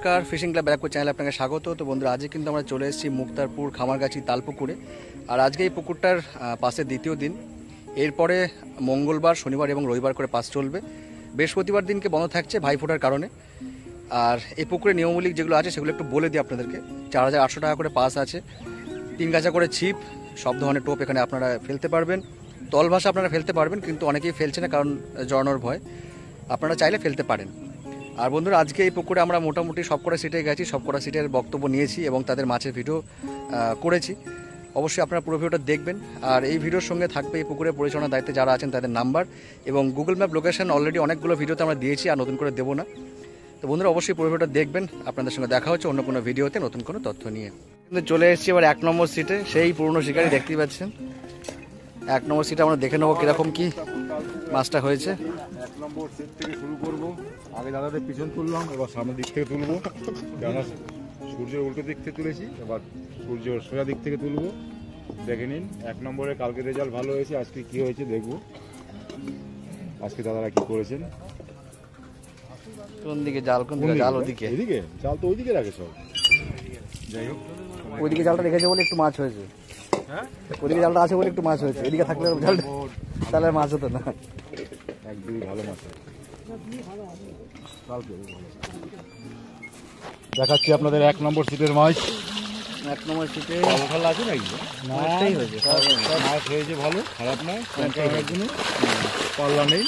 নমস্কার, fishing club Barrackpore চ্যানেলে আপনাকে স্বাগত। তো বন্ধুরা, আজকে কিন্তু আমরা চলে এসেছি মুক্তারপুর খামারগাছি তালপুকুরে। আর আজকে এই পুকুরটার পাশে দ্বিতীয় দিন। এরপরে মঙ্গলবার, শনিবার এবং রবিবার করে পাস চলবে। বৃহস্পতিবার দিনকে বন্ধ থাকছে ভাইফোঁটার কারণে। আর এই পুকুরে নিয়মমূলিক যেগুলো আছে সেগুলো একটু বলে দিই আপনাদেরকে। 4800 টাকা করে পাস আছে, 3 গাছা করে ছিপ, সব ধরনের টোপ এখানে আপনারা ফেলতে পারবেন। তল ভাষা আপনারা ফেলতে পারবেন, কিন্তু অনেকেই ফেলছে না কারণ জড়ানোর ভয়। আপনারা চাইলে ফেলতে পারেন। আর বন্ধুরা, আজকে এই পুকুরে আমরা মোটামুটি সবকটা সিটে গেছি, সবকটা সিটের বক্তব্য নিয়েছি এবং তাদের মাছের ভিডিও করেছি। অবশ্যই আপনারা পুরো ভিডিওটা দেখবেন। আর এই ভিডিওর সঙ্গে থাকবে এই পুকুরের পরিচালনার দায়িত্বে যারা আছেন তাদের নাম্বার এবং গুগল ম্যাপ লোকেশন। অলরেডি অনেকগুলো ভিডিওতে আমরা দিয়েছি, আর নতুন করে দেবো না। তো বন্ধুরা, অবশ্যই পুরো ভিডিওটা দেখবেন। আপনাদের সঙ্গে দেখা হচ্ছে অন্য কোনো ভিডিওতে নতুন কোনো তথ্য নিয়ে। কিন্তু চলে এসেছি এবার 1 নম্বর সিটে, সেই পুরনো শিকারি দেখতেই পাচ্ছেন। 1 নম্বর সিটে আমরা দেখে নেবো কীরকম কি মাছটা হয়েছে। 1 নম্বর সিট থেকে শুরু করব। আগে দাদাদের পিছন তুললাম, এবার সামনের দিক থেকে তুলবো। কেননা সূর্যের উল্টো দিক থেকে তুলেছি, এবার সূর্য সোজা দিক থেকে তুলবো। দেখে নিন 1 নম্বরে কালকে রেজাল্ট ভালো হয়েছে, আজকে কি হয়েছে দেখবো। আজকে দাদারা কি করেছেন। কোন দিকে জাল? কোন দিকে জাল? ওদিকে। এদিকে জাল তো ওইদিকে রাখে সব। যাই হোক, ওইদিকে জালটা রেখেছে বলে একটু মাছ হয়েছে। হ্যাঁ, ওইদিকে জালটা আছে বলে একটু মাছ হয়েছে। এদিকে থাকলে জালটা তাহলে মাছ হতো না। একদমই ভালো মাছ দেখাচ্ছি আপনাদের 1 নম্বর সিটের মাছ। 1 নম্বর সিটে ভালো আছে নাকি? মাছটাই হয়েছে, মাছ হয়েছে ভালো, খারাপ নয়। পাল্লা নেই,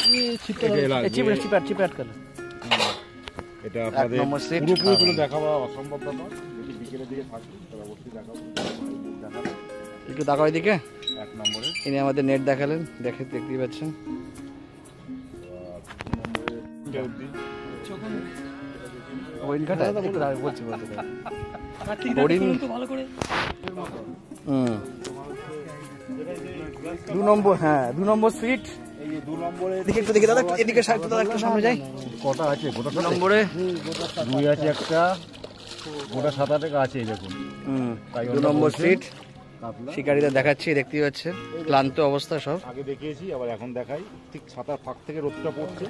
এটা আপনাদের পুরোপুরি দেখাবো অসম্ভব ব্যাপার। যদি বিকেলের দিকে থাকি তাহলে অবশ্যই দেখাবো। একটু দেখাও এদিকে। 1 নম্বরে ইনি আমাদের নেট দেখালেন, দেখতেই পাচ্ছেন। হরিণ কাটা বলছি হরিণ। 2 নম্বর, হ্যাঁ 2 নম্বর সিট। এই যে 2 নম্বরে এদিকে একটু দেখি দাদা, এদিকে সাইড দাদা, একটু সামনে যাই। কটা আছে? গোটা 2 নম্বরে 2 আছে, একটা গোটা 7-8 আছে। এই দেখুন 2 নম্বর সিট। শিকারীরা দেখাচ্ছি, দেখতেই পাচ্ছেন ক্লান্ত অবস্থা সব। আগে দেখিয়েছি, আবার এখন দেখাই। ঠিক ছাতার ফাঁক থেকে রোদটা পড়ছে।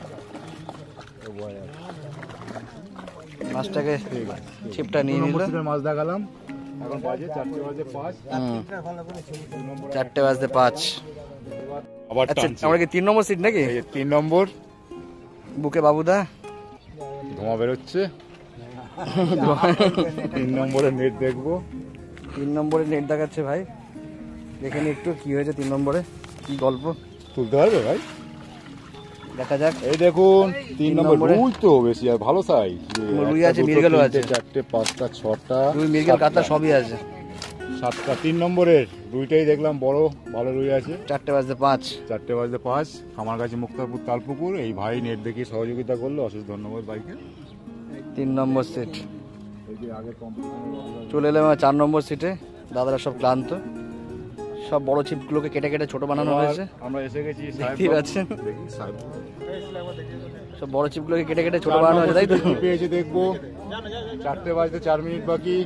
মাছটাকে ছিপটা নিয়ে নিল। মাছ দেখালাম, এখন বাজে 4:05। 4:05। আবার আচ্ছা, আমরা কি 3 নম্বর সিট নাকি? 3 নম্বর বুকে বাবুদা ধোঁয়া বেরোচ্ছে। 3 নম্বরে নেট দেখবো। 3 নম্বরে নেট দেখাচ্ছে ভাই, দেখে নি একটু কি হয়েছে 3 নম্বরে, কি গল্প তুলতে পারবে ভাই? দেখা যাক। এই দেখুন 3 নম্বরে রুই তো বেশি আর ভালো সাইজ। রুই আছে, মৃগেলও আছে। 4টে 5টা 6টা রুই, মৃগেল, কাতলা সবই আছে। 7টা 3 নম্বরের রুইটাই দেখলাম বড় ভালো রুই আছে। 4:05। 4:05 খামারগাছি মুক্তারপুর তালপুকুর। এই ভাই নেট দেখে সহযোগিতা করলো, অশেষ ধন্যবাদ ভাইকে। 3 নম্বর সিট চলে এলাম 4 নম্বর সিটে। দাদারা সব ক্লান্ত, সব বড় ছিপগুলোকে কেটে কেটে ছোট বানানো হয়েছে। আমরা এসে গেছি, দেখতেই পাচ্ছেন সব বড় ছিপগুলোকে কেটে কেটে ছোট বানানো হয়েছে, তাই তো? পেয়েছে দেখবো। 4:04 বাকি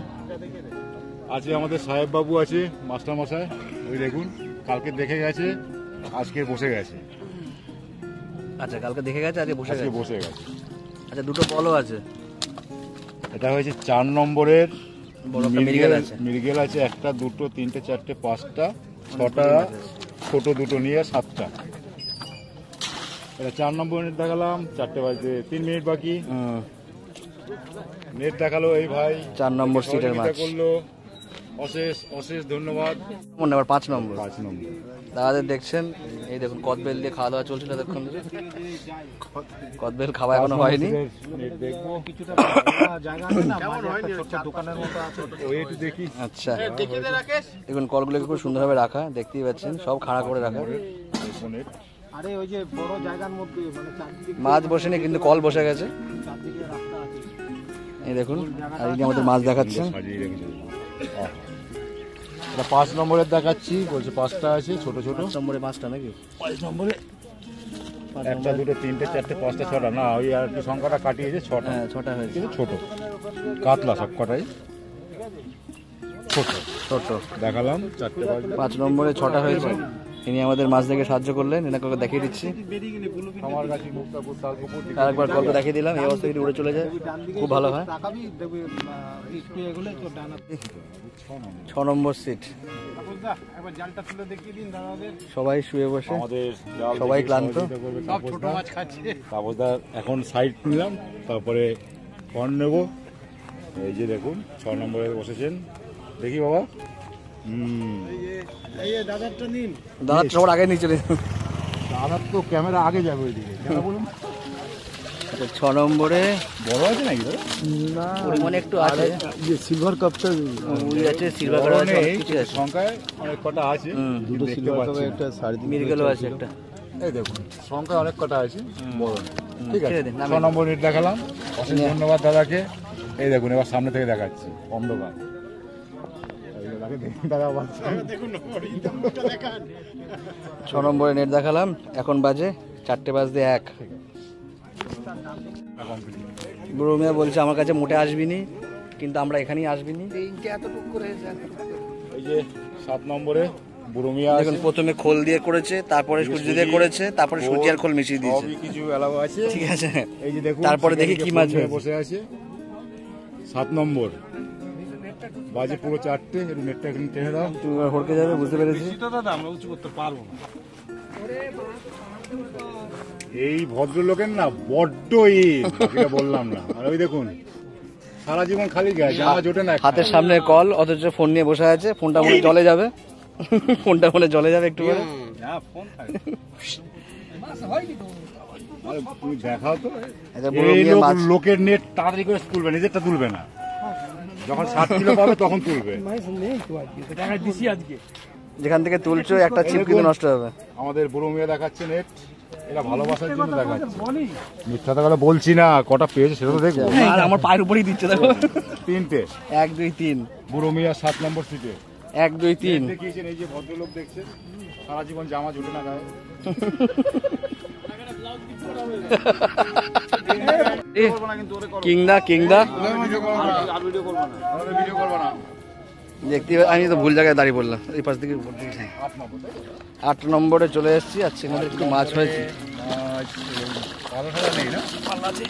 আছে। আমাদের সাহেব বাবু আছে, মাস্টার মশাই। ওই দেখুন কালকে দেখে গেছে, আজকে বসে গেছে। আচ্ছা, কালকে দেখে গেছে, আজকে বসে গেছে। আচ্ছা, 2টো বলও আছে। এটা হয়েছে 4 নম্বরের মৃগেল আছে। মৃগেল আছে 1টা 2টো 3টে 4টে 5টা 6টা, ছোট 2টো নিয়ে 7টা। এটা 4 নম্বর নেট দেখালাম। 4:03 বাকি নেট দেখালো এই ভাই। 4 নম্বর সিটের মাছ করলো, অশেষ অশেষ ধন্যবাদ। মনে আবার 5 নম্বর। 5 নম্বর দাদাদের দেখছেন, এই দেখুন কদবেল দিয়ে খাওয়া দাওয়া চলছিল এতক্ষণ ধরে। কদবেল খাওয়া এখনো হয়নি। আচ্ছা, দেখুন কলগুলোকে খুব সুন্দরভাবে রাখা, দেখতেই পাচ্ছেন সব খাড়া করে রাখা। মাছ বসেনি কিন্তু কল বসে গেছে, এই দেখুন। আর আমাদের মাছ দেখাচ্ছেন। 5 নম্বরের দেখাচ্ছি, বলছে 5টা আছে ছোট ছোট। 5 নম্বরে 5টা নাকি? 5 নম্বরে 1টা 2টো 3টে 4টে 5টা 6টা, না ওই আর একটু সংখ্যাটা কাটিয়েছে 6টা। হ্যাঁ, 6টা হয়েছে। ছোট কাতলা সব কটাই ছোট ছোট দেখালাম। 4:05 5 নম্বরে 6টা হয়েছে। ইনি আমাদের মাছ দেখে সাহায্য করলেন, এনাকে দেখিয়ে দিচ্ছি। খামারগাছি, মুক্তাপুর, তালপুকুর। আরেকবার গল্প দেখিয়ে দিলাম, এই অবস্থা যদি উড়ে চলে যায় খুব ভালো হয়। 6 নম্বর সিট, সবাই শুয়ে বসে, আমাদের জাল সবাই থেকে ক্লান্ত। সহযোগিতা করবে তাপসদা। এখন সাইড নিলাম, তারপরে ফর্ন নেব। এই যে দেখুন 6 নম্বরে বসেছেন, দেখি বাবা। দাদা সবার আগে নিয়ে চলে। দাদার তো ক্যামেরা আগে যাবে ওইদিকে, কেন বলুন? 6 নম্বরে বড় আছে নাকি দাদা? না পরিমাণে একটু আছে, সিলভার কাপটা উড়ি আছে, সিলভার কালার আছে, অনেক কিছু আছে। সংখ্যায় অনেক কটা আছে, দুটো সিলভার কাপে একটা মিরগেলও আছে একটা। এই দেখুন সংখ্যায় অনেক কটা আছে, বড় নেই। ঠিক আছে, ছেড়ে দিন, 6 নম্বর নেট দেখালাম, অশেষ ধন্যবাদ দাদাকে। এই দেখুন এবার সামনে থেকে দেখাচ্ছি, অন্ধকার। দাদা দেখুন 6 নম্বরে নেট দেখালাম, এখন বাজে 4:01। বুড়ো বলছে আমার কাছে মোটে আসবিনি, কিন্তু আমরা এখানেই আসবিনি। এই যে 7 নম্বরে বুড়ো মিয়া আছে। দেখুন প্রথমে খোল দিয়ে করেছে, তারপরে সূর্য দিয়ে করেছে, তারপরে সূর্য আর খোল মিশিয়ে দিয়েছে। সবই কিছু এলাকা আছে, ঠিক আছে। এই যে দেখুন তারপরে দেখি কি মাছ হয়েছে। বসে আছে 7 নম্বর, বাজে পুরো 4টে। একটু নেটটা একটু টেনে দাও। তুমি এবার হড়কে যাবে, বুঝতে পেরেছি। আমরা উঁচু করতে পারবো না। এই ভদ্রলোকের না বড্ড এটা বললাম না। আর ওই দেখুন সারা জীবন খালি গায়ে, জামা জোটে না। হাতের সামনে কল, অথচ ফোন নিয়ে বসে আছে। ফোনটা মনে জলে যাবে, ফোনটা মনে জলে যাবে একটু পরে। আরে তুমি দেখাও তো, এটা বুড়ো এই মিয়া মাছ। লোকের নেট তাড়াতাড়ি করে তুলবে, নিজেরটা তুলবে না। যখন 7 কিলো পাবে তখন তুলবে। যেখান থেকে তুলছো একটা চিপ কিন্তু নষ্ট হবে। আমাদের বুড়ো মেয়ে দেখাচ্ছে নেট, এরা ভালোবাসার জন্য দেখাচ্ছে। মিথ্যা কথা বলছি না, কটা পেয়েছে সেটা তো দেখবো। আর আমার পায়ের উপরেই দিচ্ছে, দেখো 3টে 1 2 3 বুড়ো মিয়া 7 নম্বর সিটে 1 2 3। দেখিয়েছেন। এই যে ভদ্রলোক দেখছেন, সারা জীবন জামা জুটে না গায়ে। কিংদা কিংদা ভিডিও করবো না। দেখতে আমি তো ভুল জায়গায় দাঁড়িয়ে পড়লাম, এই পাশ থেকে 8 নম্বরে চলে এসেছি। আর সেখানে একটু মাছ হয়েছে। নেই না, পাল্লা আছে।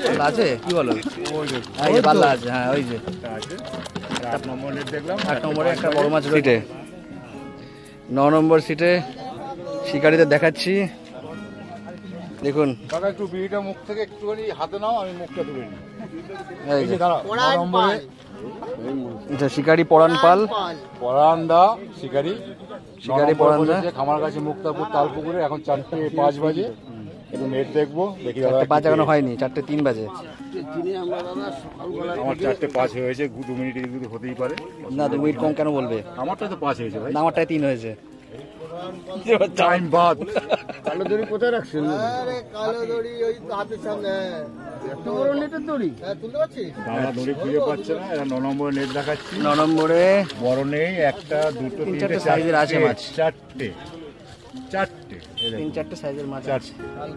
পাল্লা আছে কি বলো? ওই যে এই যে পাল্লা আছে, হ্যাঁ ওই যে আছে। 8 নম্বর নেট দেখলাম, 8 নম্বরে একটা বড় মাছ সিটে। 9 নম্বর সিটে শিকারিদের দেখাচ্ছি, দেখুন। কাকা একটু বিড়িটা মুখ থেকে একটুখানি হাতে নাও, আমি মুখটা তুলে নিই। এই এই যে যে দাঁড়াও, 9 নম্বরে এটা শিকারি পরান পাল, পরান্দা শিকারি। শিকারি পরান্দা। খামারগাছি, মুক্তাপুর, তালপুকুরে। এখন 4:05 বাজে। একটু নেট দেখবো, দেখি দাদা। 4:05 এখনো হয়নি, 4:03 বাজে। আমার 4:05 হয়েছে, 2 মিনিট এদিক হতেই পারে। না 2 মিনিট কম কেন বলবে? আমারটা তো 5 হয়েছে ভাই, না আমারটায় 3 হয়েছে। টাইম বাদ। কালো দড়ি কোথায় রাখছেন? আরে কালো দড়ি ওই হাতের সামনে। এত বড় নেটের দড়ি? হ্যাঁ, তুলতে পারছিস? দাদা দড়ি খুঁজে পাচ্ছে না। এরা 9 নম্বরে নেট দেখাচ্ছি। 9 নম্বরে বড় নেই, 1 2 3 চারটে সাইজের আছে মাছ। 4টে 3-4টে সাইজের মাছ আছে।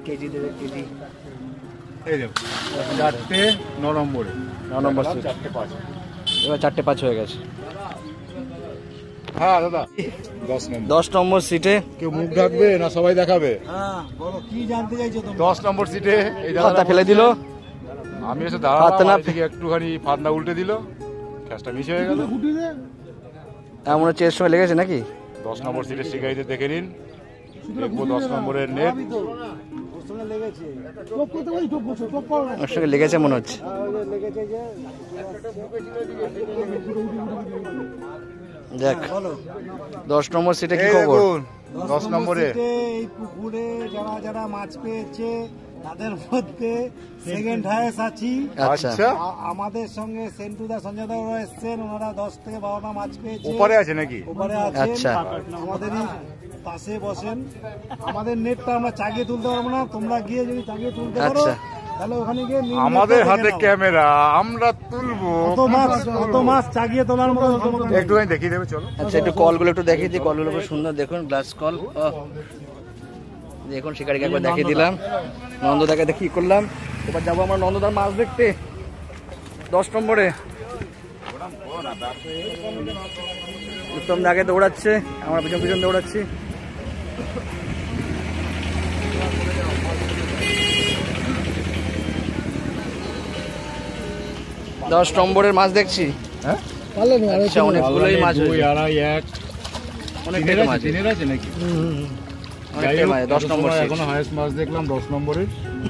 কেজি দেবে, কেজি। এই দেখো 4টে 9 নম্বরে। 9 নম্বর সিট। 4:05। এবার 4:05 হয়ে গেছে। হ্যাঁ দাদা 10 নম্বর। 10 নম্বর সিটে কেউ মুখ ঢাকবে না সবাই দেখাবে? হ্যাঁ, বলো কি জানতে চাইছো তোমরা? 10 নম্বর সিটে এই হাতটা দাদা ফেলে দিল। আমি এসে হাতটা দাঁড়ালাম, না- আর এদিকে একটুখানি ফাতনা উল্টে দিল, ক্যাশটা মিস হয়ে গেল। গুটি দে। এমন হচ্ছে এর সময় লেগেছে নাকি? 10 নম্বর সিটের শিকারীদের দেখে নিন, দেখবো 10 নম্বরের নেট। ওর সঙ্গে লেগেছে। টপ করতে বলি, টপ করছো, টপ করো না। ওর সঙ্গে লেগেছে মনে হচ্ছে। লেগেছে যে দেখ 10 নম্বর সিটে কি এই খবর? দেখুন 10 নম্বরে সিটে এই পুকুরে যারা যারা মাছ পেয়েছে তাদের মধ্যে সেকেন্ড হায়েস্ট আছি। আচ্ছা আচ্ছা, আমাদের সঙ্গে সেন্টুদা সঞ্জয় দাও এসছেন, ওনারা 10 থেকে 12টা মাছ পেয়েছে। উপরে আছে নাকি? উপরে আছেন, আচ্ছা। আমাদেরই পাশে বসেন। আমাদের নেটটা আমরা চাগিয়ে তুলতে পারবো না, তোমরা গিয়ে যদি চাগিয়ে তুলতে পারো আচ্ছা। তাহলে ওখানে গিয়ে নীল আমাদের নেটটা হাতে দেখে নাও। ক্যামেরা, আমরা তুলবো। অত মাছ চাগিয়ে তোলার মতো ক্ষমতা নেই। একটুখানি দেখিয়ে দেবে, চলো। আচ্ছা একটু কলগুলো একটু দেখিয়ে দিই। কলগুলো খুব সুন্দর, দেখুন গ্লাস কল। দেখুন শিকারিকে একবার দেখিয়ে দিলাম, নন্দদাকে দেখি করলাম। এবার যাবো আমরা নন্দদার মাছ দেখতে 10 নম্বরে। উত্তম আগে দৌড়াচ্ছে, আমরা পিছন পিছন দৌড়াচ্ছি। দশ নম্বরের মাছ দেখছি। হ্যাঁ আচ্ছা, অনেকগুলোই মাছ দুই হয়েছে। আড়াই এক অনেকটাই তো মাছ, তিনের আছে নাকি? অনেকটাই মাছ। 10 নম্বর সিট। এখনো হাইয়েস্ট মাছ দেখলাম 10 নম্বরের,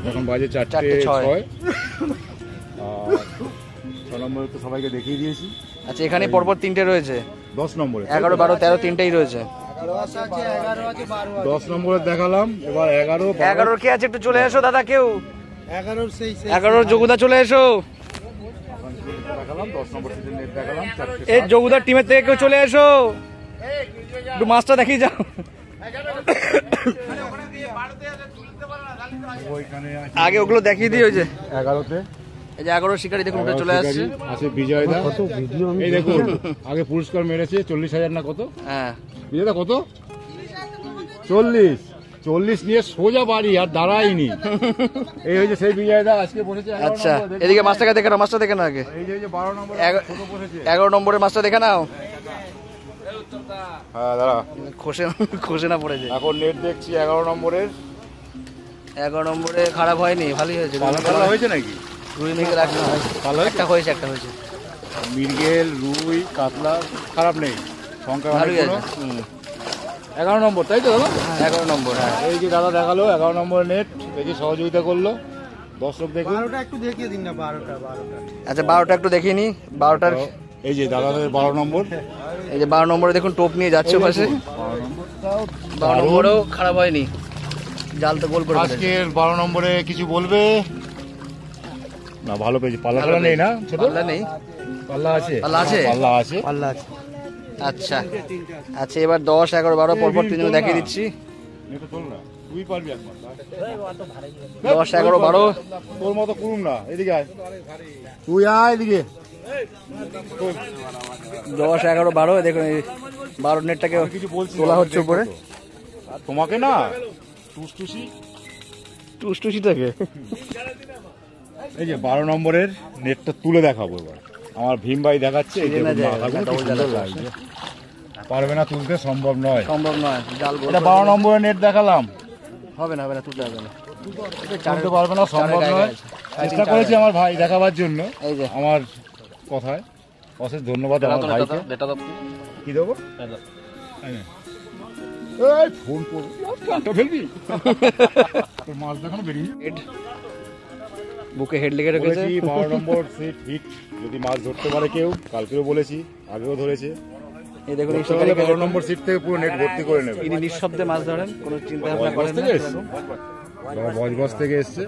এখন বাজে 4টে 4:06 6। আর 6 নম্বরে তো সবাইকে দেখিয়ে দিয়েছি। আচ্ছা, এখানে পরপর 3টে রয়েছে। 10 নম্বরে 11, 12, 13 তিনটেই রয়েছে। 10 নম্বরে দেখালাম, এবার 11, 11 কে আছে? একটু চলে এসো দাদা, কেউ 11 সেই 11 যোগুদা চলে এসো। দেখালাম 10 নম্বর সিজন নেট দেখালাম 4টে। এই যোগুদার টিমের থেকে কেউ চলে এসো, একটু মাছটা দেখিয়ে যাও। ওইখানে আছে আগে ওগুলো দেখিয়ে দিই। ওই যে 11তে এই যে 11 শিকারি দেখুন উঠে চলে আসছে। আছে বিজয় দা। এই দেখুন আগে পুরস্কার মেরেছে 40,000 না কত? হ্যাঁ, বিজয় দা কত? 40 নিয়ে সোজা বাড়ি, আর দাঁড়ায়নি। এই হয়েছে সেই বিজয় দা আজকে বসেছে 11 আচ্ছা, নম্বরে, দেখুন। এদিকে মাছটাকে দেখে নাও, মাছটা দেখে নাও আগে। এই যে 12 নম্বরে এগা- ছোট বসেছে। 11 নম্বরের মাছটা দেখে নাও। হ্যাঁ দাঁড়া, খসে না পড়েছে। এখন নেট দেখছি 11 নম্বরের। 11 নম্বরে খারাপ হয়নি, ভালোই হয়েছে। পাল্লা হয়েছে নাকি? রুই মিকে রাখতে পাল্লা হয়েছে? একটা হয়েছে। মৃগেল, রুই, কাতলা খারাপ নেই, সংখ্যা ভালোই অনেকগুলো। আছে। 11 নম্বর তাই তো দাদা? 11 নম্বর, হ্যাঁ। এই যে দাদা দেখালো 11 নম্বরের নেট, দেখি সহযোগিতা করলো। দর্শক দেখুন। 12টা একটু দেখিয়ে দিন না। 12টা আচ্ছা, 12টা একটু দেখিয়ে নি। 12টার এই যে দাদাদের 12 নম্বর। এই যে 12 নম্বরে দেখুন টোপ নিয়ে যাচ্ছে পাশে। 12 নম্বরটাও 12 নম্বরেও খারাপ হয়নি, জাল তো গোল করে ফেলেছে। আজকের 12 নম্বরে কিছু বলবে না? ভালো পেয়েছি। পাল্লা ভালো টাল্লা নেই না? ছোট পাল্লা নেই। পাল্লা আছে? পাল্লা আছে? পাল্লা আছে। পাল্লা আছে। আচ্ছা আচ্ছা, এবার 10, 11, 12 পরপর তিনজন দেখিয়ে দিচ্ছি। এটা চল না, তুই পারবি একবার। 10, 11, 12। তোর মতো করুম না, এদিকে আয়, তুই আয় এদিকে। 10, 11, 12 দেখুন, এই 12 নেটটাকে কিছু বলছি তোলা হচ্ছে উপরে। আর তোমাকে না টুসটুসি। টুসটুসিটাকে এই যে 12 নম্বরের নেটটা তুলে দেখাবো এবার। আমার ভীম ভাই দেখাচ্ছে, এই যে না যায়, মাথাগুলো কি double সুন্দর জ্বালা লাগছে। পারবে না তুলতে, সম্ভব নয়। সম্ভব নয়, জাল গোল এটা 12 নম্বরের নেট দেখালাম, হবে না, তুলতে হবে না। তুলতে পারবে না, সম্ভব গায়ে নয়। আছে। চেষ্টা করেছি আমার ভাই দেখাবার জন্য, এই যে আমার কথায় অশেষ ধন্যবাদ আমার ভাইকে। বেটা দাও। কি দেবো? এই ফোন করবি, কাটা ফেলবি। তোর মাছ দেখানো বেরিয়ে হেড বুকে হেড লেগে রেখেছে। বলেছি 12 নম্বর সিট হিট, যদি মাছ ধরতে পারে কেউ। কালকেও বলেছি, আগেও ধরেছে। এই দেখুন, এই 12 নম্বর সিট থেকে পুরো নেট ভর্তি করে নেবে। ইনি নিঃশব্দে মাছ ধরেন, কোনো চিন্তা ভাবনা বজবজ করেন না। থেকে এসছে, বজবজ থেকে এসছে।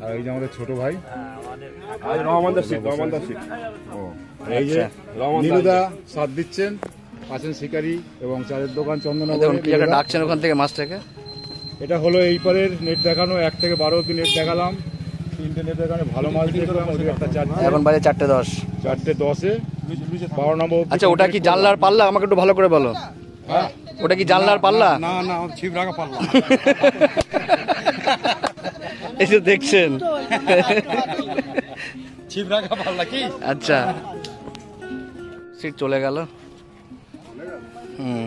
আর এই যে আমাদের ছোট ভাই, ও, এই যে নীলুদা সাথ দিচ্ছেন, আছেন শিকারি এবং চায়ের দোকান দেখুন চন্দননগরে। কি একটা ডাকছেন ওখান থেকে মাছটাকে। এটা হলো এই পারের নেট দেখানো। 1 থেকে 12 অব্দি নেট দেখালাম, 3টে নেট দেখানো, ভালো মাছ দেখলাম। ওদিকে একটা 4টে, এখন বাজে 4:10। 4:10-এ 12 নম্বর অব্দি। আচ্ছা, ওটা কি জানলার পাল্লা? আমাকে একটু ভালো করে বলো। হ্যাঁ, ওটা কি জানলার পাল্লা? না না, ছিপ রাখা পাল্লা। এই যে দেখছেন। ছিপ রাখা পাল্লা কি? আচ্ছা, সিট চলে গেল। হুম,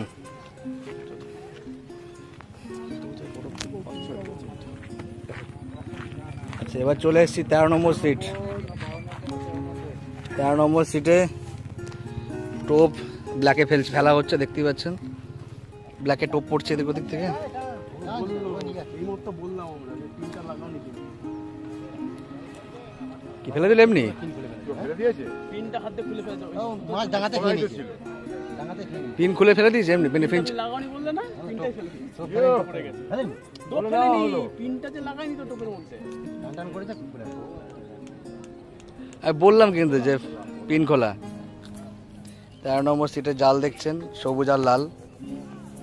আচ্ছা, এবার চলে এসেছি 13 নম্বর সিট। 13 নম্বর সিটে টোপ ব্ল্যাকে ফেলা হচ্ছে, দেখতেই পাচ্ছেন। ব্ল্যাকে টোপ পড়ছে এদিক ওদিক থেকে। কি ফেলে দিলে এমনি? ফেলে দিয়েছে। মাছ ডাঙাতে খেয়ে নিয়েছে। পিন খুলে ফেলে দিয়েছে এমনি? পিন পিন লাগানি বললে না, পিনটাই ফেলছি। জানেন? টোপ ফেলেনি, পিনটা যে লাগাইনি তো টোপের মধ্যে। টান করে থাক পুরো। আমি বললাম কিন্তু যে পিন খোলা। 13 নম্বর সিটে জাল দেখছেন, সবুজ আর লাল।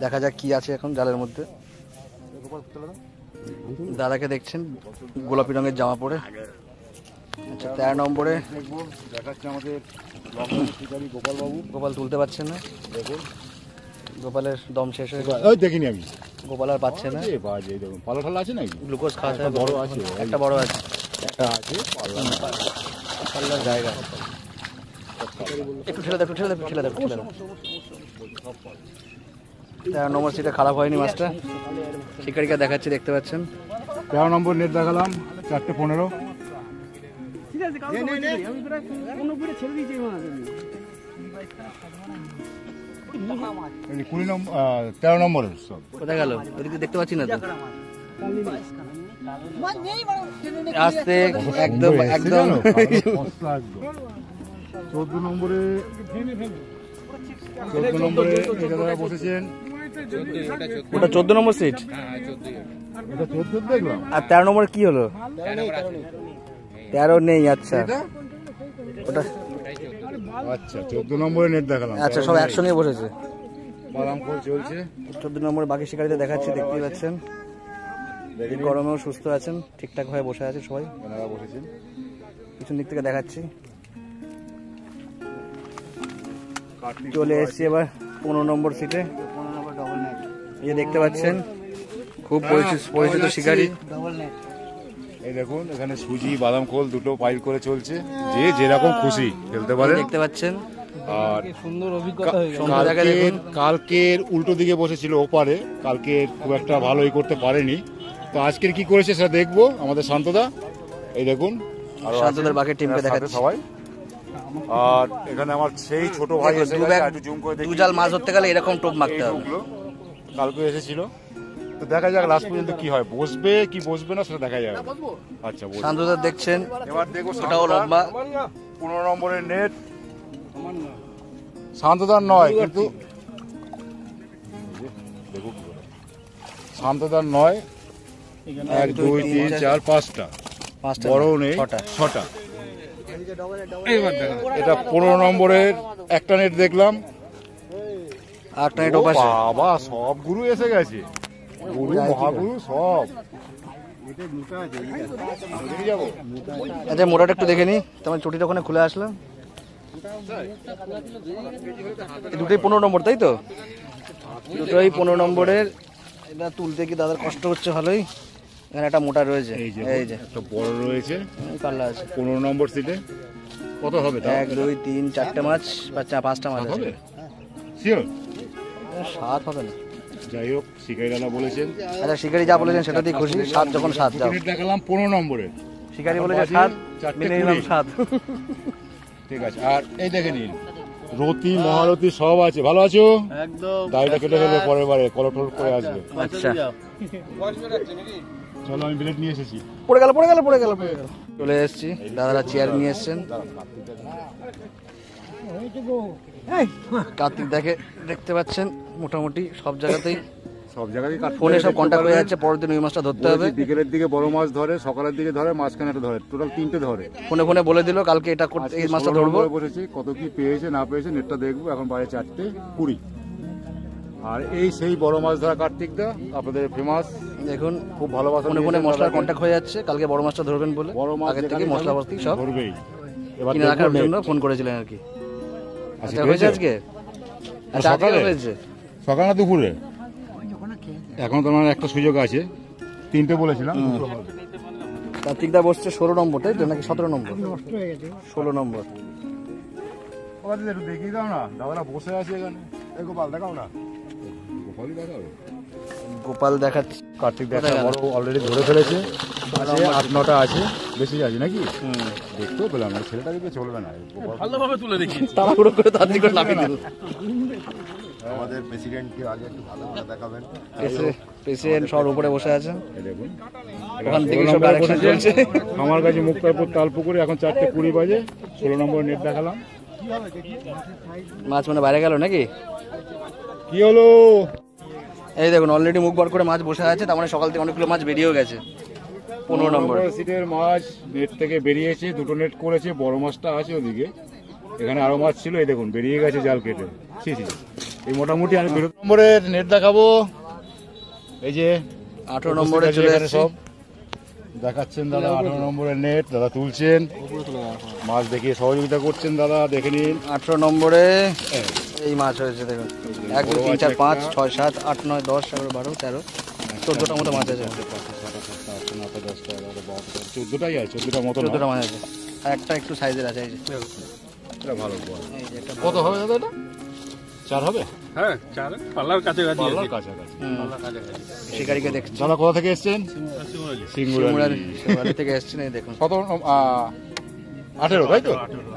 দেখা যাক কি আছে এখন জালের মধ্যে। দাদাকে দেখছেন গোলাপি রঙের জামা পরে। আচ্ছা, 13 নম্বরে দেখবো, দেখাচ্ছে আমাদের লঙ্কান শিকারি গোপাল বাবু। গোপাল তুলতে পারছে না, দেখুন, গোপালের দম শেষ হয়ে গেছে। ওই দেখিনি আমি। গোপাল আর পাচ্ছে না, এ বাজে, এই দেখুন পালা ঠালা আছে নাকি? গ্লুকোজ খাওয়াতে একটা হবে। বড় আছে, একটা বড় আছে, একটা আছে পাল্লা না। পাল্লার জায়গা। একটু ঠেলে দাও, একটু ঠেলে দাও, একটু ঠেলে দাও, একটু ঠেলে দাও। 13 নম্বর সিটে খারাপ হয়নি মাছটা। শিকারিকা দেখাচ্ছি, দেখতে পাচ্ছেন। 13 নম্বর নেট দেখালাম 4:15। ঠিক আছে, কালকে হবে তো। আমি প্রায় 15 করে ছেড়ে দিয়েছি এই মাছ আমি। 20 নম্বর 13 নম্বরের সব কোথায় গেল? ওদিকে দেখতে পাচ্ছি না তো। আস্তে একদম একদম। 14 নম্বরে এটা যারা বসেছেন ওটা 14 নম্বর সিট। এটা 14 দেখলাম। আর 13 নম্বর কি হলো? 13 নেই। আচ্ছা ওটা আচ্ছা 14 নম্বরে নেট দেখালাম। আচ্ছা সব একসঙ্গে বসেছে। বাদাম কল চলছে। 14 নম্বরে বাকি শিকারিদের দেখাচ্ছি, দেখতেই পাচ্ছেন। এই গরমেও সুস্থ আছেন, ঠিকঠাক ভাবে বসে আছে সবাই। ওনারা বসেছেন। পিছন দিক থেকে দেখাচ্ছি। চলে এসেছি এবার 15 নম্বর সিটে। এই যে দেখতে পাচ্ছেন, খুব পরিচিত শিকারি। এই দেখুন এখানে সুজি বাদাম খোল দুটো পাইল করে চলছে, যে যেরকম খুশি খেলতে পারে। দেখতে পাচ্ছেন আর সুন্দর অভিজ্ঞতা হয়ে গেল। কালকের উল্টো দিকে বসেছিল ওপারে, কালকে খুব একটা ভালোই করতে পারেনি। তো আজকের কি করেছে সেটা দেখবো আমাদের শান্তদা। এই দেখুন আরো শান্তদার আছে, বাকি টিমকে সাথে দেখাচ্ছি। সবাই। আর এখানে আমার সেই ছোট ভাই এসে গেছে, একটু জুম করে দেখি। দু জাল মাছ ধরতে গেলে এরকম টোপ মারতে এই হবে। ঢুকলো, কালকে এসেছিল। তো দেখা যাক লাস্ট পর্যন্ত কি হয়, বসবে কি বসবে না সেটা দেখা যাবে। আচ্ছা বসবে। শান্তদা দেখছেন, এবার দেখো ওটাও লম্বা। 15 নম্বরের নেট শান্তদার নয়, কিন্তু দেখো কি করে। শান্তদার নয়, 1 2 3 4 5টা, পাঁচটা বড় নেই, 6টা। এটা 15 নম্বরের একটা নেট দেখলাম। আটটা নেট ওপাশে। বাবা সব গুরু এসে গেছে, গুরু মহাগুরু সব। দেখে যাবো। আচ্ছা মোটাটা একটু দেখে নি, তোমার চটিটা ওখানে খুলে আসলাম। এই দুটোই 15 নম্বর, তাই তো? দুটোই 15 নম্বরের। এটা তুলতে কি দাদার কষ্ট হচ্ছে ভালোই। এখানে একটা মোটা রয়েছে, এই যে এই যে একটা বড় রয়েছে পাল্লা আছে। 15 নম্বর সিটে। কত হবে? 1 2 3 4টে মাছ বা 5টা মাছ আছে। হবে শিওর? 7 হবে না। যাই হোক শিকারিরা বলেছেন। আচ্ছা শিকারি যা বলেছেন সেটা দিয়ে খুশি। 7 যখন 7 যাও। মিনিট দেখালাম 15 নম্বরে। শিকারি বলেছে 7, 4টে মিলে নিলাম 20। 7। ঠিক আছে। আর এই দেখে নিন রতি মহারতি সব আছে। ভালো আছো? একদম দাড়িটা কেটে ফেলবে পরের বারে, কলটল করে আসবে। আচ্ছা চলো আমি বিলেট নিয়ে এসেছি। পড়ে গেল। চলে এসেছি, দাদারা চেয়ার নিয়ে এসেছেন। কার্তিক দেখতে পাচ্ছেন মোটামুটি সব জায়গাতেই সব জায়গায় ফোনে সব কন্ট্যাক্ট হয়ে যাচ্ছে। পরের দিন ওই মাছটা ধরতে হবে। বিকেলের দিকে বড় মাছ ধরে, সকালের দিকে ধরে, মাঝখানে একটা ধরে, টোটাল 3টে ধরে। ফোনে বলে দিল কালকে এটা করতে, এই মাছটা ধরবো। বসেছি, কত কি পেয়েছে না পেয়েছে নেটটা দেখবো। এখন বাইরে 4:20। আর এই সেই বড় মাছ ধরা কার্তিকদা, আপনাদের ফেমাস। দেখুন খুব ভালোবাসা। ফোনে মশলার কন্ট্যাক্ট হয়ে যাচ্ছে, কালকে বড় মাছটা ধরবেন বলে বড় মাছ আগে থেকে মশলাপাতি সব ধরবেই। এবার কিনে রাখার জন্য ফোন করেছিলেন আর কি। আচ্ছা হয়েছে আজকে? আচ্ছা সকালে হয়েছে সকাল না দুপুরে? এখন তোমার একটা সুযোগ আছে, 3টে বলেছিলাম। কার্তিকদা বসছে 16 নম্বর, তাই তো নাকি 17 নম্বর? 16 নম্বর। ওদের একটু দেখিয়ে দাও না, দাদারা বসে আছে এখানে। এই গোপাল দেখাও না। গোপালই দেখাবে। গোপাল দেখাচ্ছে। কার্তিক দেখা বড় অলরেডি ধরে ফেলেছে। আছে 8-9টা আছে, বেশি আছে নাকি? দেখতেও পেলাম না, ছেলেটাকে দিয়ে চলবে না। ভালোভাবে তুলে দেখি। তাড়াহুড়ো করে তাড়াতাড়ি করে নামিয়ে দিল। আমাদের প্রেসিডেন্টকে আগে একটু ভালো করে দেখাবেন। প্রেসিডেন্ট সব উপরে বসে আছে, এই দেখুন ওখান থেকে সব ডাইরেকশন চলছে। আমার কাছে মুক্তারপুর তালপুকুরে এখন 4:20 বাজে। 16 নম্বর নেট দেখালাম। মাছ মানে বাইরে গেল নাকি? কি হলো? এই দেখুন অলরেডি মুখ বার করে মাছ বসে আছে, তার মানে সকাল থেকে অনেকগুলো মাছ বেরিয়েও গেছে। 15 নম্বর সিটের মাছ নেট থেকে বেরিয়েছে, 2টো নেট করেছে। বড় মাছটা আছে ওদিকে, এখানে আরো মাছ ছিল। এই দেখুন বেরিয়ে গেছে জাল কেটে। এই মোটামুটি আমি 2 নম্বরের নেট দেখাবো। এই যে 18 নম্বরে চলে এখানে এসেছে। সব দেখাচ্ছেন দাদা। 18 নম্বরের নেট দাদা তুলছেন, মাছ দেখিয়ে সহযোগিতা করছেন দাদা। দেখে নিন 18 নম্বরে এই মাছ হয়েছে দেখুন। 1 2 3 4 5 6 7 8 9 10 11 12 13 14টার মতো মাছ আছে। 14টাই আছে, 14টার মতো। 14টা মাছ আছে, আর একটা একটু সাইজের আছে। এই যে এটা ভালো বল। এই যে একটা কত হবে দাদা এটা? চার হবে? হ্যাঁ চার পাল্লার কাছাকাছি পাল্লার কাছাকাছি। শিকারিকে দেখছি দাদা কোথা থেকে এসছেন? সিঙ্গুরালি শিমুরালি থেকে এসছেন, এই দেখুন কত 18 তাই তো?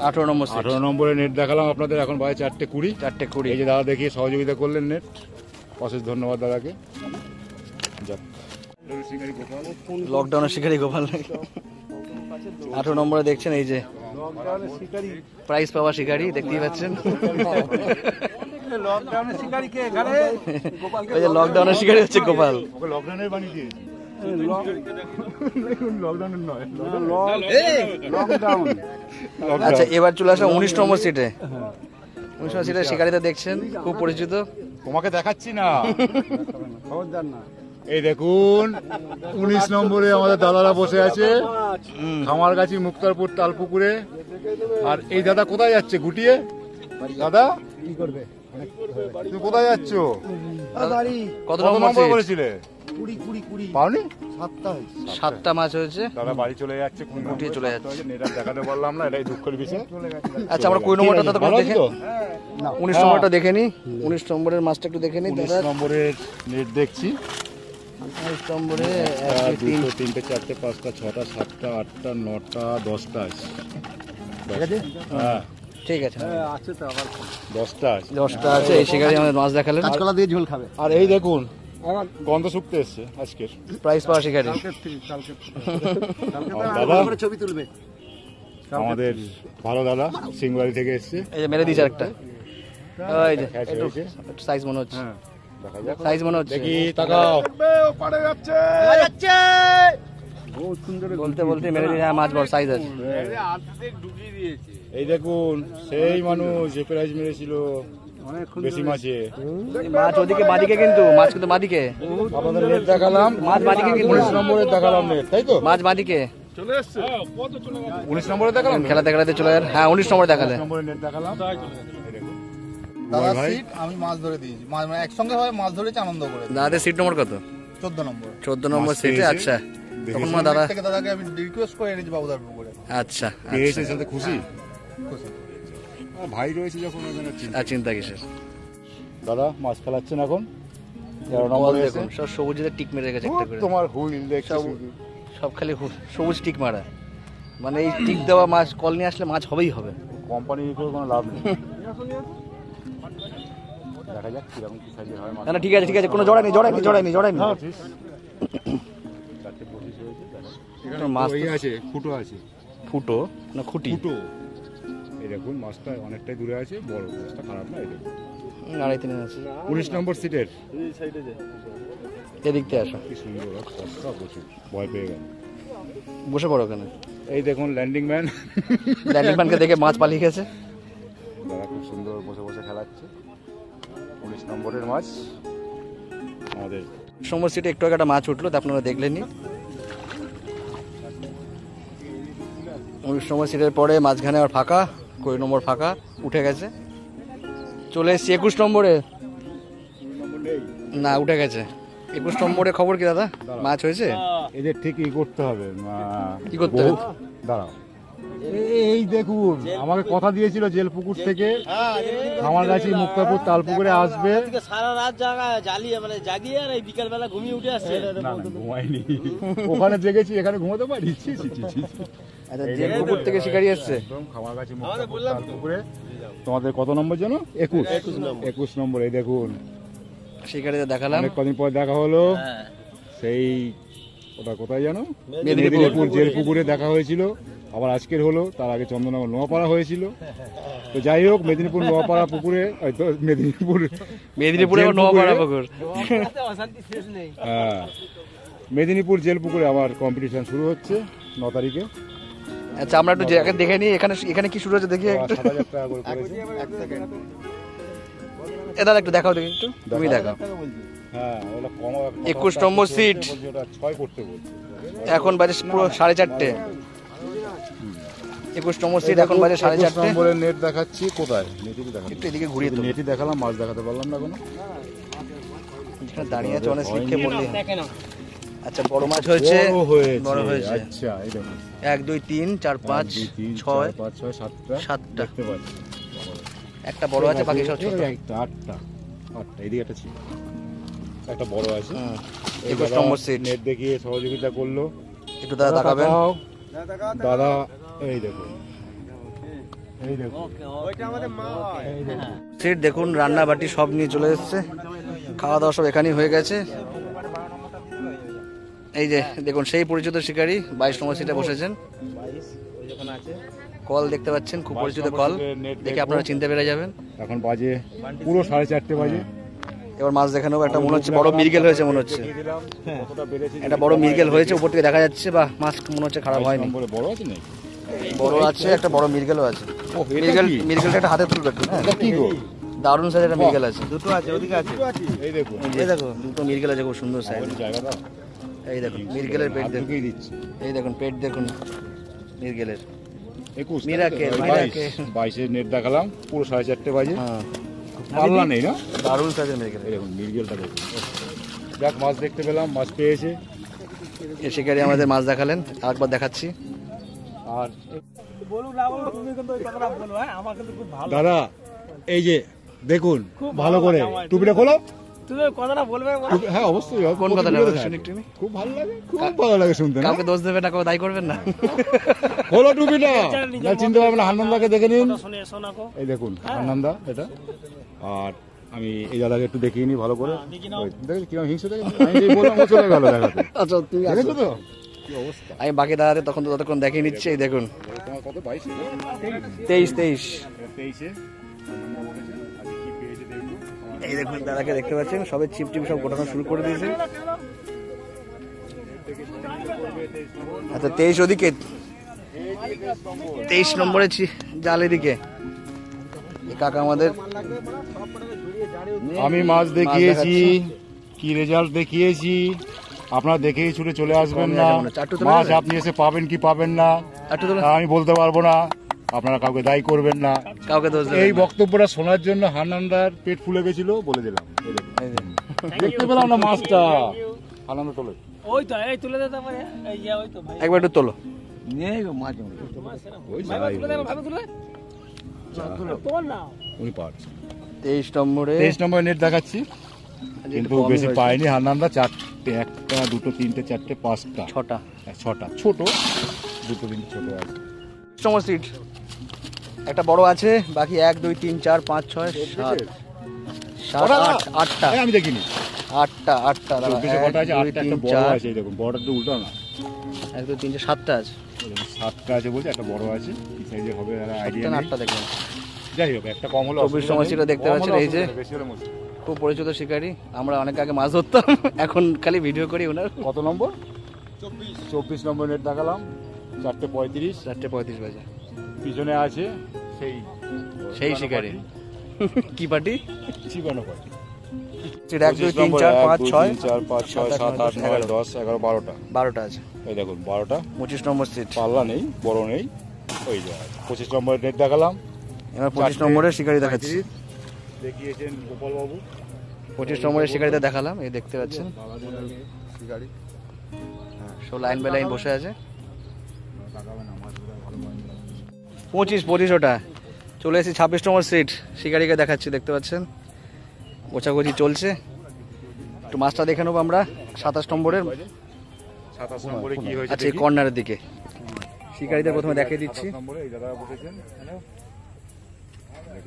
18 নম্বর সিট। 18 নম্বরে নেট দেখালাম আপনাদের, এখন বাজে 4:20। 4:20। এই যে দাদা দেখিয়ে সহযোগিতা করলেন নেট, অশেষ ধন্যবাদ দাদাকে। যাক লকডাউনের শিকারি গোপাল নাকি? 18 নম্বরে দেখছেন এই যে প্রাইজ পাওয়া শিকারি, দেখতেই পাচ্ছেন। লকডাউনের শিকারি কে এখানে? এই যে লকডাউনের শিকারি হচ্ছে গোপাল। ওকে লকডাউনের বানিয়ে দিয়েছি। লকডাউনের নয়, লকডাউন। আচ্ছা এবার চলে আসা 19 নম্বর সিটে। 19 নম্বর সিটের শিকারিটা দেখছেন, খুব পরিচিত। তোমাকে দেখাচ্ছি না, এই দেখুন 19 নম্বরে আমাদের দাদারা বসে আছে খামারগাছি মুক্তারপুর তালপুকুরে। আর এই দাদা কোথায় যাচ্ছে গুটিয়ে? দাদা কি করবে, তুমি কোথায় যাচ্ছ? কত কত নম্বর নম্বর সিট? বলেছিলে? পাওনি? 7টা মাছ হয়েছে। দাদা বাড়ি চলে যাচ্ছে, গুটিয়ে চলে যাচ্ছে। নেটার দেখাতে পারলাম না, এটাই দুঃখের বিষয়। আচ্ছা আমরা কই নম্বরটা তো ভালো দেখে তো? 19 নম্বরটা দেখে নি। 19 নম্বরের মাছটা একটু দেখে নি 19 দাদা। নম্বরের নেট দেখছি। 19 নম্বরে 1 1 2 2 3 4 5 6 7 8 9 10টা আছে। ঠিক আছে? হ্যাঁ ঠিক আছে, আছে তো আবার 10টা আছে। 10টা আছে। এই শিকারি আমাদের মাছ দেখালেন। কাঁচকলা দিয়ে ঝোল খাবে। আর এই দেখুন গন্ধ শুকতে এসছে আজকের। প্রাইজ পাওয়া শিকারি। আর দাদা ছবি তুলবে। আমাদের ভালো দাদা সিঙ্গুরালি থেকে এসছে। এই যে মেরে দিয়েছে একটা। ওই যে ক্যাচ একটু হয়েছে। সাইজ মনে হচ্ছে, দেখা যাক, সাইজ মনে হচ্ছে। দেখি তাকাও। বলতে বলতে মেরে দিয়ে মাছ বড় সাইজ আছে। ঢুকিয়ে দিয়েছে। এই দেখুন সেই মানুষ যে প্রাইজ মেরেছিল বেশি মাছে। এই মাছ ওদিকে বাদিকে, কিন্তু মাছ কিন্তু বাদিকে। আপনাদের নেট দেখালাম, মাছ বাদিকে কিন্তু। 19 নম্বরে দেখালাম নেট, তাই তো? মাছ বাদিকে। চলে এসছে কত চলে গেছে? 19 নম্বরে দেখালাম খেলা দেখাতে চলে গেল। হ্যাঁ 19 নম্বরে দেখালে। 19 নম্বরে নেট দেখালাম। এই দেখুন। দাদা ভাই সিট আমি মাছ ধরে দিয়েছি, মানে একসঙ্গে হয় মাছ ধরেছি, আনন্দ করে। দাদাদের সিট নম্বর কত? 14 নম্বর 14 নম্বর মাছ সিটে। পেয়েছে। আচ্ছা তখন দেখেছি। মা দাদা। থেকে দাদাকে আমি রিকোয়েস্ট করে এনেছি বাবুদার পুকুরে। আচ্ছা পেয়েছে সাথে খুশি। খুশি। ভাই রয়েছে যখন ওখানে চিন্তা। আর চিন্তা কিসের? দাদা মাছ ফেলাচ্ছেন এখন 11 বল নম্বরে দেখুন এসে। সব সবুজের টিক মেরে গেছে একটা করে। তোমার হুইল দেখছি সব- শুধু। সব খালি সবুজ টিক মারা। মানে এই টিক দেওয়া মাছ কল নিয়ে আসলে মাছ হবেই হবে। কোম্পানি করে কোনো লাভ নেই। দেখা যাক কিরকম কি সাইজের হয় মাছ। না না ঠিক আছে ঠিক আছে, কোনো জড়াই জড়াইনি। 4:25 হয়েছে, দেখো। মাছ ওই তো আছে, ফুটো আছে, ফুটো না খুঁটি। ফুটো। এই দেখুন মাছটা অনেকটাই দূরে আছে, বড় মাছটা খারাপ না। এই দেখুন 2.5-3 আছে। 19 নম্বর সিটের। এদিক থেকে আসো, কি সুন্দর কষ্ট প্রচুর, ভয় পেয়ে গেল। বসে পড়ো ওখানে। এই দেখুন ল্যান্ডিং ম্যান। ল্যান্ডিংম্যানকে দেখে মাছ পালিয়ে গেছে। দাদা খুব সুন্দর বসে বসে খেলাচ্ছে। 19 নম্বরের মাছ আমাদের। নম্বর সিটে একটু আগে একটা মাছ উঠলো, তা আপনারা দেখলেনই। 19 নম্বর সিটের পরে মাঝখানে আর ফাঁকা, 20 নম্বর ফাঁকা উঠে গেছে। চলে এসছি 21 নম্বরে। না উঠে গেছে। 21 নম্বরে খবর কি দাদা? মাছ হয়েছে? এদের ঠিক ই করতে হবে। কি করতে হবে? দাঁড়াও, এই দেখুন আমাকে কথা দিয়েছিল জেল পুকুর থেকে খামারগাছি মুক্তারপুর তালপুকুরে আসবে। সারা রাত জ্বালিয়ে মানে জাগিয়ে আর এই বিকাল বেলা ঘুমিয়ে উঠে আসছে। না না ঘুমাইনি, ওখানে জেগেছি, এখানে ঘুমাতে পারি। আচ্ছা জেল পুকুর থেকে শিকারি এসছে। একদম খামারগাছি মুক্তারপুর তালপুকুরে। তোমাদের কত নম্বর যেন? 21 নম্বর। এই দেখুন শিকারিতে দেখালাম। অনেক কদিন পর দেখা হলো। সেই ওটা কোথায় জানো? মেদিনীপুর। মেদিনীপুর জেল পুকুরে দেখা হয়েছিল, আবার আজকের হলো। তার আগে চন্দননগর নোয়াপাড়া হয়েছিল। তো যাই হোক মেদিনীপুর নোয়াপাড়া পুকুরে, তো মেদিনীপুরে মেদিনীপুরে নোয়াপাড়া পুকুর। অশান্তি শেষ নেই। হ্যাঁ মেদিনীপুর জেল পুকুরে আমার কম্পিটিশন শুরু হচ্ছে 9 তারিখে। আচ্ছা আমরা একটু জায়গা দেখে নিই। এখানে এখানে কি শুরু হচ্ছে দেখি একটু। 7,000 টাকা করে করেছি। দাদা একটু দেখাও দেখি একটু, তুমি দেখাও। হ্যাঁ ওটা কম। 21 নম্বর সিট। ওটা 6 করতে বলছে। এখন বাজে পুরো 4:30। 21 নম্বর সিট এখন বাজে 21 4:30। নম্বরের নেট দেখাচ্ছি কোথায়? নেটই দেখাচ্ছি। একটু এদিকে ঘুরিয়ে তো। নেটই দেখালাম, মাছ দেখাতে পারলাম না কোনো। এখানে দাঁড়িয়ে আছে, অনেক স্লিপ খেয়ে পড়লি। আচ্ছা বড় মাছ হয়েছে, বড় হয়েছে। আচ্ছা এই দেখুন 1 2 3 4 5 6 5 6 7টা 7টা। দেখতে পাচ্ছি। একটা বড় আছে, বাকি সব ছোট। একটা আটটা এদিকে একটা ছিল, একটা বড় আছে। 21 নম্বর সিট। নেট দেখিয়ে সহযোগিতা করলো। একটু দাদা তাকাবেন। তাকাও। দাদা এই দেখো, এই দেখো সিট দেখুন, রান্না বাটি সব নিয়ে চলে এসেছে, খাওয়া দাওয়া সব এখানেই হয়ে গেছে। এই যে দেখুন সেই পরিচিত শিকারী 22 নম্বর সিটে বসেছেন। কল দেখতে পাচ্ছেন, খুব পরিচিত কল, দেখে আপনারা চিনতে পেরে যাবেন। এখন বাজে পুরো 4:30 বাজে। এবার মাছ দেখানো, একটা মনে হচ্ছে বড় মিরগেল হয়েছে, মনে হচ্ছে দেখিয়ে দিলাম কতটা বেড়েছে। একটা বড় মিরগেল হয়েছে, উপর থেকে দেখা যাচ্ছে, বা মাছ মনে হচ্ছে খারাপ হয়নি। নম্বরে বড় আছে নাকি? বড় আছে, একটা বড় মিরগেলও আছে। ও, এটা কি? মিরগেলটা একটা হাতে তুলবে একটু। হ্যাঁ, এটা কি গো? দারুণ সাইজের একটা মিরগেল আছে। দুটো আছে, ওদিকে আছে। এই দেখো, এই দেখো দুটো মিরগেল আছে, খুব সুন্দর সাইজ। আমাদের জায়গা দাও। এই দেখুন মিরগেলের পেট হাত দেখুন, ঢুকিয়ে দিচ্ছি। এই দেখুন পেট দেখুন মিরগেলের। 21 মিরাকেল, 22 নেট দেখালাম, পুরো 4:30 বাজে। হ্যাঁ, পাল্লা নেই না? দারুণ সাইজের মিরগেল। এই দেখুন মিরগেলটা দেখুন। যাক, মাছ দেখতে পেলাম, মাছ পেয়েছে। এই শিকারি আমাদের মাছ দেখালেন, আরেকবার দেখাচ্ছি। আর বলুক না বলুক, তুমি কিন্তু ওই কথাটা বলো। হ্যাঁ, আমার কিন্তু খুব ভালো। দাদা এই যে দেখুন ভালো করে টুপিটা খোলো। তুমি ওই কথাটা বলবে বলো। হ্যাঁ অবশ্যই। কোন কথাটা বলছো শুনি একটু? খুব ভালো লাগে, খুব ভালো লাগে শুনতে। না কাউকে দোষ দেবেন না, কাউকে দায়ী করবেন না। খোলো টুপিটা, না চিনতে পারবেন না। হান্নানদাকে দেখে নিন, শুনে শোনা কো। এই দেখুন হান্নানদা এটা। আর আমি এই দাদাকে একটু দেখিয়ে নিই ভালো করে। দেখেন কিরকম হিংসা, দেখেন আমি যেই বললাম ও চলে গেল দেখাতে। আচ্ছা তুমি দেখেছো তো কি অবস্থা? আমি বাকি দাদাদের তখন তো ততক্ষণ দেখিয়ে নিচ্ছি। এই দেখুন তোমার কত 22? 23। 23-এ আজকে কি পেয়েছে দেখবো। এই দেখুন দাদাকে দেখতে পাচ্ছেন, সবে চিপ টিপ সব গোটানো শুরু করে দিয়েছে। আচ্ছা 23 ওদিকে, 23 নম্বরে জাল এদিকে। এই কাকা আমাদের আমি মাছ দেখিয়েছি, কি রেজাল্ট দেখিয়েছি, আপনারা দেখেই ছুটে চলে আসবেন না। চারটে তোলা মাছ যাবে? আপনি এসে পাবেন কি পাবেন না একটু তোলা। তা আমি বলতে পারবো না, আপনারা কাউকে দায়ী করবেন না। কাউকে দোষ দেবেন এই না। বক্তব্যটা শোনার জন্য হান্নানদার পেট ফুলে গেছিল, বলে দিলাম। এই দেখুন। এই দেখুন। দেখতে পেলাম না মাছটা। হান্নানদা তোলে ওই তো এই তুলে দে তারপরে। এই যে ওই তো ভাই। একবার একটু তোলো। ওই যাই তুলে দে, ভাবে তুলে। তোর না। উনি পারছে। 23 নম্বরে 23 নম্বর নেট দেখাচ্ছি, আজ কিন্তু একটু কমই বেশি হয়েছে। পায়নি হান্নানদা। 4টে, 1টা 2টো 3টে 4টে 5টা 6টা 6টা ছোট, 2টো 3টে ছোট আছে। নম্বর সিট একটা বড় আছে, বাকি 1 2 3 4 5 6 7 7 8 8টা। আমি দেখিনি। 8টা 8টা দাদা। 24 কটা আছে? 8টা একটা বড় 4 আছে, এই দেখুন বড়টা তো উল্টো না। 1 2 3 4 7টা আছে। 7টা আছে বলছে, একটা বড় আছে। কি সাইজে হবে আইডিয়া আইডিয়া না নেই। 8টা দেখবেন। যাই হোক, একটা কম হলো 24 নম্বর সিটে দেখতে পাচ্ছেন, এই যে বেশি হলে মুশকিল। খুব পরিচিত শিকারী, আমরা অনেক আগে মাছ ধরতাম, এখন খালি ভিডিও করি ওনার। কত নম্বর? 24 নম্বর নেট দেখালাম, 4:35। 4:35 বাজে। পিছনে আছে সেই শিকারী। কি পার্টি? চিবানো পার্টি। 1 2 3 4 5 6 4 5 6 7 8 9 10 11 12টা। 12টা আছে। এই দেখুন 12টা। 25 নম্বর সিট। পাল্লা নেই, বড় নেই, ওই যে 25 নম্বর নেট দেখালাম। এবার 25 নম্বরের শিকারী দেখাচ্ছি। দেখিয়েছেন গোপাল বাবু। 25 নম্বরের শিকারীতে দেখালাম, এই দেখতে পাচ্ছেন সব লাইন বাই লাইন বসে আছে। 25 ওটা চলে এসেছি। 26 নম্বর সিট শিকারীকে দেখাচ্ছি, দেখতে পাচ্ছেন গোছাগুছি চলছে। একটু মাছটা দেখে নেবো আমরা। 27 নম্বরের 27 নম্বরে কি হয়েছে আচ্ছা, এই কর্নারের দিকে শিকারীদের প্রথমে দেখিয়ে দিচ্ছি। 27 নম্বরে এই দাদা বসেছেন।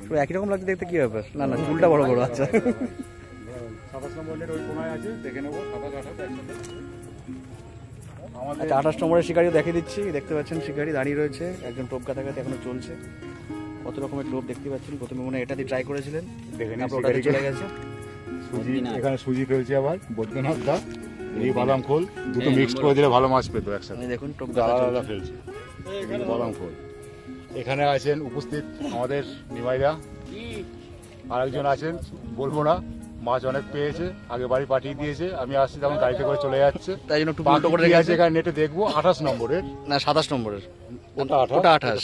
তো একই রকম লাগছে দেখতে, কি ব্যাপার? না না, চুলটা বড় বড়। আচ্ছা 27 নম্বর নেট ওই কোনায় আছে, দেখে নেবো। 27 28 একসাথে। আমাদের আচ্ছা 28 নম্বরের শিকারিও দেখিয়ে দিচ্ছি, দেখতে পাচ্ছেন শিকারি দাঁড়িয়ে রয়েছে, একজন টোপ কাটাকাটি এখনো চলছে। কত রকমের টোপ দেখতে পাচ্ছেন, প্রথমে মনে হয় এটা দিয়ে ট্রাই করেছিলেন, দেখে নিন তারপর ওটা দিয়ে শিকারিকে। চলে গেছে। সুজি, এখানে সুজি ফেলছে আবার বৈদ্যনাথ দা। এই বাদাম খোল দুটো মিক্স করে দিলে ভালো মাছ পেতো একসাথে। এই দেখুন টোপ আলাদা কাটা আলাদা চলছে। ফেলছে। এগুলো বাদাম খোল। এখানে আছেন উপস্থিত আমাদের নিমাইরা, আরেকজন আছেন বলবো না, মাছ অনেক পেয়েছে, আগে বাড়ি পাঠিয়ে দিয়েছে। আমি আসছি তখন গাড়িতে করে চলে যাচ্ছে। তাই জন্য টুপি বাকি উল্টো করে কি রেখে আছে এখানে নেটে দেখবো। 28 নম্বরের, না 27 নম্বরের, ওটা ওটা 28।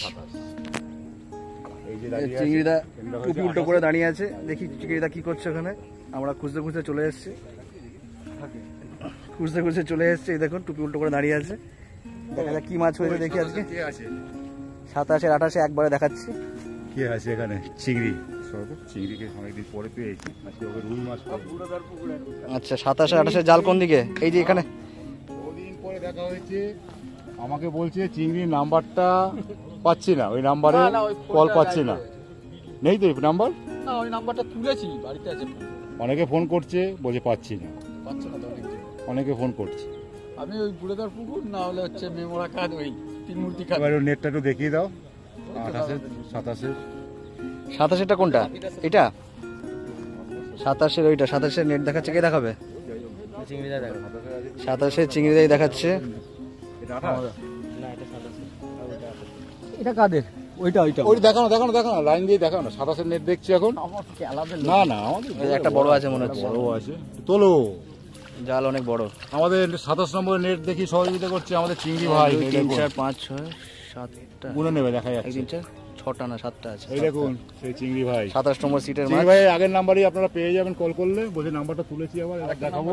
এই যে দাঁড়িয়ে আছে, চিংড়িদা এগুলো টুপি হচ্ছে উল্টো করে দাঁড়িয়ে আছে, দেখি চিংড়িদা কি করছে ওখানে। আমরা খুঁজতে খুঁজতে চলে এসেছি, চলে এসেছি। এই দেখুন টুপি উল্টো করে দাঁড়িয়ে আছে, দেখা যাক কি মাছ হয়েছে দেখি আজকে। কে আছে? 27 28 একবারে দেখাচ্ছি। কে আছে এখানে? চিংড়ি মাছ হবে, চিংড়িকে অনেকদিন পরে পেয়েছি, আজকে ওকে রুই মাছ পাবো। আচ্ছা 27 28 জাল কোন দিকে? এই যে এখানে। ওদিন পরে দেখা হয়েছে, আমাকে বলছে চিংড়ির নাম্বারটা পাচ্ছি না, ওই নাম্বারে কল পাচ্ছি না। নেই তো নাম্বার? না ওই নাম্বারটা তুলেছি, বাড়িতে আছে। অনেকে ফোন করছে, বলছে পাচ্ছি না। পাচ্ছে না তো অনেকদিন। অনেকে ফোন করছে। আমি ওই বুড়েদার পুকুর না হলে হচ্ছে মেমোরা কাজ ওই তিন মূর্তি কাজ। এবার ওর নেটটা একটু দেখিয়ে দাও। 28 27 27টা কোনটা? এটা 27 ওইটা। 27 নেট দেখাচ্ছে, কে দেখাবে? 27 চিংড়িদাই দেখাচ্ছে। এটা 28? এটা কাদের? ওইটা ওইটা ওই দেখানো দেখানো দেখানো, লাইন দিয়ে দেখানো না। 27 নেট দেখছি এখন। না না, আমাদের এই একটা বড় আছে মনে হচ্ছে। বড় আছে, তোলো। জাল অনেক বড়। আমাদের 27 নম্বরের নেট দেখি সহযোগিতা করছে আমাদের চিংড়ি ভাই। 2 3 4 5 6 7টা। গুনে নেবে, দেখা 1 যাচ্ছে। 3 4 6টা না 7টা আছে। এই দেখুন সেই চিংড়ি ভাই। 27 নম্বর সিটের চিংড়ি মাছ। ভাই আগের নাম্বারই আপনারা পেয়ে যাবেন কল করলে। বলছে নাম্বারটা তুলেছি, আবার এবার দেখাবো।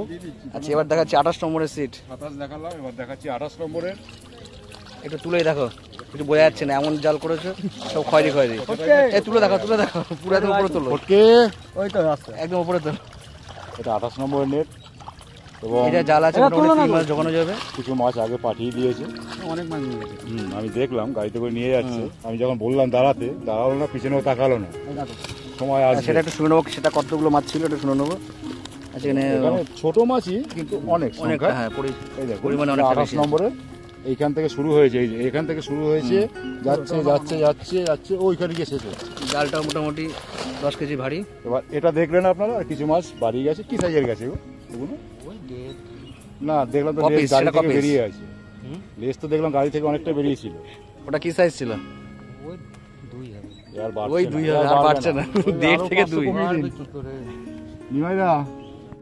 আচ্ছা এবার দেখাচ্ছি 28 নম্বরের সিট। 27 দেখালাম, এবার দেখাচ্ছি 28 নম্বরের। একটু তুলেই দেখো, কিছু বোঝা যাচ্ছে না, এমন জাল করেছো সব খয়েরি খয়েরি। এই তুলে দেখো তুলে দেখো, পুরো একদম উপরে তোলো, ওকে, ওই তো রাস্তা। একদম উপরে তোলো। এটা 28 নম্বরের নেট এবং এটা জাল আছে, মোটামুটি 3 মাস জোগানো যাবে। কিছু মাছ আগে পাঠিয়ে দিয়েছে। অনেক মাছ নিয়ে গেছে। আমি দেখলাম গাড়িতে করে নিয়ে যাচ্ছে। আমি যখন বললাম দাঁড়াতে, দাঁড়ালো না, পিছনেও তাকালো না। সময় আসবে। সেটা একটু শুনে নেবো, সেটা কতগুলো মাছ ছিল একটু শুনে নেবো। আচ্ছা এখানে এখানে ছোট মাছই কিন্তু অনেক অনেক, সংখ্যা। হ্যাঁ এই দেখুন, পরিমাণে অনেকটা 28 বেশি। নম্বরের এইখান থেকে শুরু হয়েছে। এই যে এখান থেকে শুরু হয়েছে, যাচ্ছে যাচ্ছে যাচ্ছে যাচ্ছে, ওইখানে গিয়ে শেষ হচ্ছে। জালটা মোটামুটি 10 কেজি ভারী। এবার এটা দেখলেন আপনারা, আর কিছু মাছ বাড়ি গেছে। কি সাইজের গেছে ওগুলো? না, দেখলাম তো কপিস, লেজ গাড়ি সেটা থেকে কপিস। বেরিয়ে আছে। লেজ তো দেখলাম গাড়ি থেকে অনেকটা বেরিয়েছিল। ওটা কি সাইজ ছিল? আর বাড়ছে ওই না, 2 আর আর বাড়ছে না, 1.5 থেকে 2। নিমাইদা